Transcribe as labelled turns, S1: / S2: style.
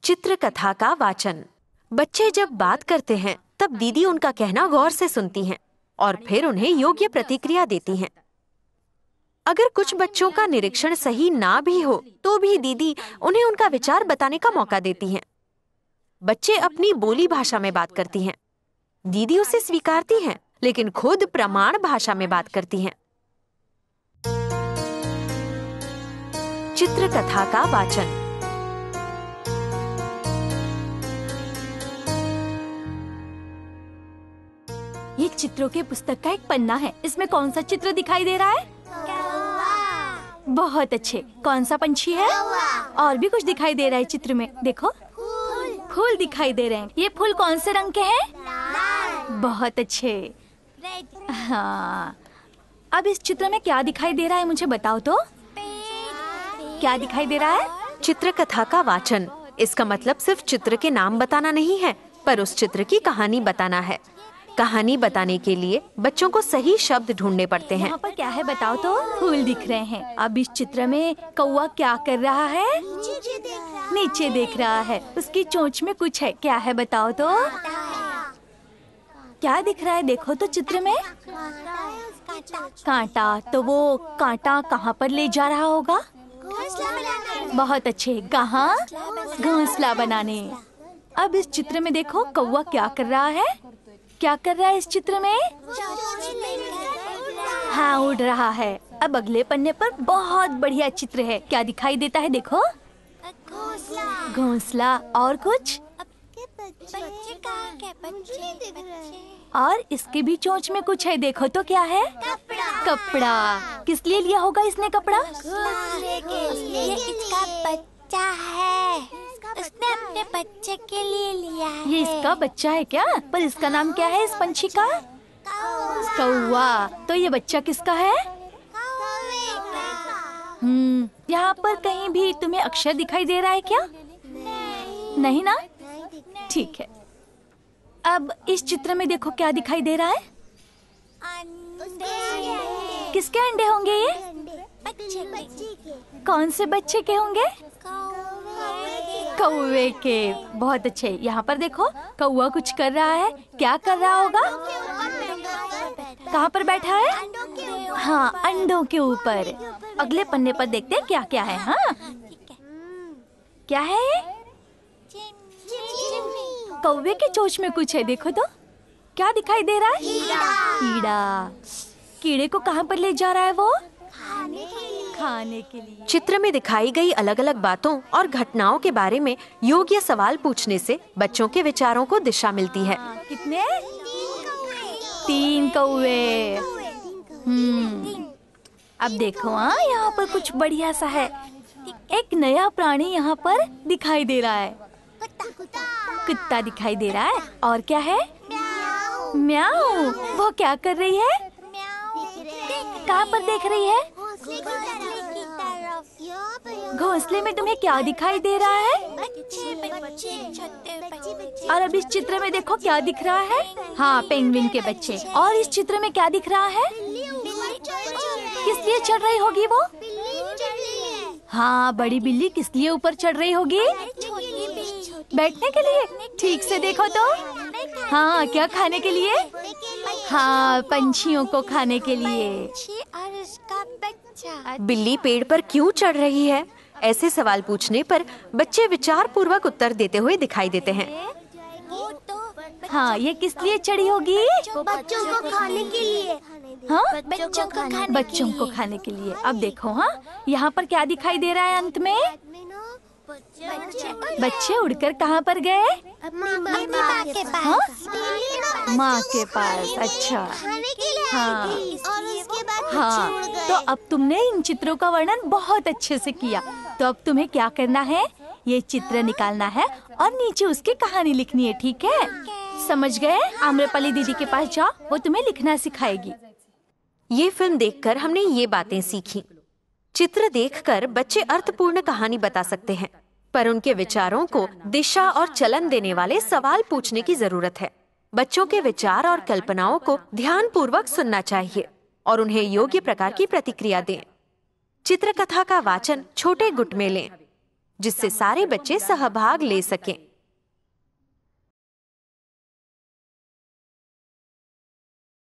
S1: चित्रकथा का वाचन। बच्चे जब बात करते हैं तब दीदी उनका कहना गौर से सुनती हैं और फिर उन्हें योग्य प्रतिक्रिया देती हैं। अगर कुछ बच्चों का निरीक्षण सही ना भी हो तो भी दीदी उन्हें उनका विचार बताने का मौका देती हैं। बच्चे अपनी बोली भाषा में बात करती हैं। दीदी उसे स्वीकारती हैं, लेकिन खुद प्रमाण भाषा में बात करती हैं। चित्रकथा का वाचन।
S2: ये चित्रों के पुस्तक का एक पन्ना है। इसमें कौन सा चित्र दिखाई दे रहा है?
S3: कौवा।
S2: बहुत अच्छे। कौन सा पंछी है? और भी कुछ दिखाई दे रहा है चित्र में। देखो, फूल दिखाई दे रहे हैं। ये फूल कौन से रंग के हैं?
S3: लाल।
S2: बहुत अच्छे। हाँ, अब इस चित्र में क्या दिखाई दे रहा है मुझे बताओ तो। क्या दिखाई दे रहा है?
S1: चित्रकथा का वाचन। इसका मतलब सिर्फ चित्र के नाम बताना नहीं है, पर उस चित्र की कहानी बताना है। कहानी बताने के लिए बच्चों को सही शब्द ढूंढने पड़ते हैं।
S2: यहाँ पर क्या है बताओ तो। फूल दिख रहे हैं। अब इस चित्र में कौवा क्या कर रहा है? नीचे देख रहा है। उसकी चोंच में कुछ है। क्या है बताओ तो। क्या दिख रहा है देखो तो चित्र में। कांटा। तो वो कांटा कहाँ पर ले जा रहा होगा? बहुत अच्छे। कहाँ? घोंसला बनाने। अब इस चित्र में देखो कौवा क्या कर रहा है। क्या कर रहा है इस चित्र में? हाँ, उड़ रहा है। अब अगले पन्ने पर बहुत बढ़िया चित्र है। क्या दिखाई देता है देखो? घोंसला। और कुछ? और इसके भी चोंच में कुछ है। देखो तो क्या है? कपड़ा। किस लिए लिया होगा इसने कपड़ा?
S3: ये इसका बच्चा है। उसने अपने बच्चे के लिए लिया है।
S2: ये इसका बच्चा है क्या? पर इसका नाम क्या है इस पंछी का? कौवा। तो ये बच्चा किसका है? यहाँ पर कहीं भी तुम्हें अक्षर दिखाई दे रहा है क्या? नहीं ना? ठीक है। अब इस चित्र में देखो क्या दिखाई दे रहा है? किसके अंडे होंगे ये? कौन से बच्चे के होंगे? कौवे के। बहुत अच्छे। यहाँ पर देखो कौवा कुछ कर रहा है। क्या कर रहा होगा? कहाँ पर बैठा है? हाँ, अंडों के ऊपर। अगले पन्ने पर देखते हैं क्या क्या है। हाँ, क्या है ये? कौवे के चोंच में कुछ है। देखो तो क्या दिखाई दे रहा है? कीड़ा। कीड़े को कहाँ पर ले जा रहा है वो? खाने के लिए।
S1: चित्र में दिखाई गई अलग अलग बातों और घटनाओं के बारे में योग्य सवाल पूछने से बच्चों के विचारों को दिशा मिलती है।
S2: कितने? 3 कौवे। अब देखो, हाँ, यहाँ पर कुछ बढ़िया सा है। एक नया प्राणी यहाँ पर दिखाई दे रहा है। कुत्ता दिखाई दे रहा है। और क्या है? म्याऊ। वो क्या कर रही है? कहाँ पर देख रही है? घोंसले में तुम्हें क्या दिखाई दे रहा है? और अब इस चित्र में देखो क्या दिख रहा है? हाँ, पेंगुइन के बच्चे। और इस चित्र में क्या दिख रहा है? किस लिए चढ़ रही होगी वो? हाँ, बड़ी बिल्ली किस लिए ऊपर चढ़ रही होगी? बैठने के लिए। ठीक से देखो तो। हाँ, क्या खाने के लिए? हाँ, पंछियों को खाने के लिए।
S3: और उसका बच्चा।
S1: बिल्ली पेड़ पर क्यों चढ़ रही है? ऐसे सवाल पूछने पर बच्चे विचार पूर्वक उत्तर देते हुए दिखाई देते हैं।
S2: हाँ, ये किस लिए चढ़ी होगी?
S3: बच्चों को खाने के लिए।
S2: हाँ,
S3: बच्चों को खाने
S2: के लिए। अब देखो, हाँ, यहाँ पर क्या दिखाई दे रहा है अंत में? बच्चे उड़कर कहाँ पर गए?
S3: माँ के पास।
S2: माँ के पास। अच्छा। हाँ,
S3: और उसके बाद
S2: हाँ, तो अब तुमने इन चित्रों का वर्णन बहुत अच्छे से किया। तो अब तुम्हें क्या करना है? ये चित्र निकालना है और नीचे उसकी कहानी लिखनी है। ठीक है? समझ गए? आम्रपाली दीदी के पास जाओ, वो तुम्हें लिखना सिखाएगी।
S1: ये फिल्म देखकर हमने ये बातें सीखी। चित्र देखकर बच्चे अर्थपूर्ण कहानी बता सकते हैं, पर उनके विचारों को दिशा और चलन देने वाले सवाल पूछने की जरूरत है। बच्चों के विचार और कल्पनाओं को ध्यानपूर्वक सुनना चाहिए और उन्हें योग्य प्रकार की प्रतिक्रिया दें। चित्रकथा का वाचन छोटे गुट में लें। जिससे सारे बच्चे सहभाग ले सकें।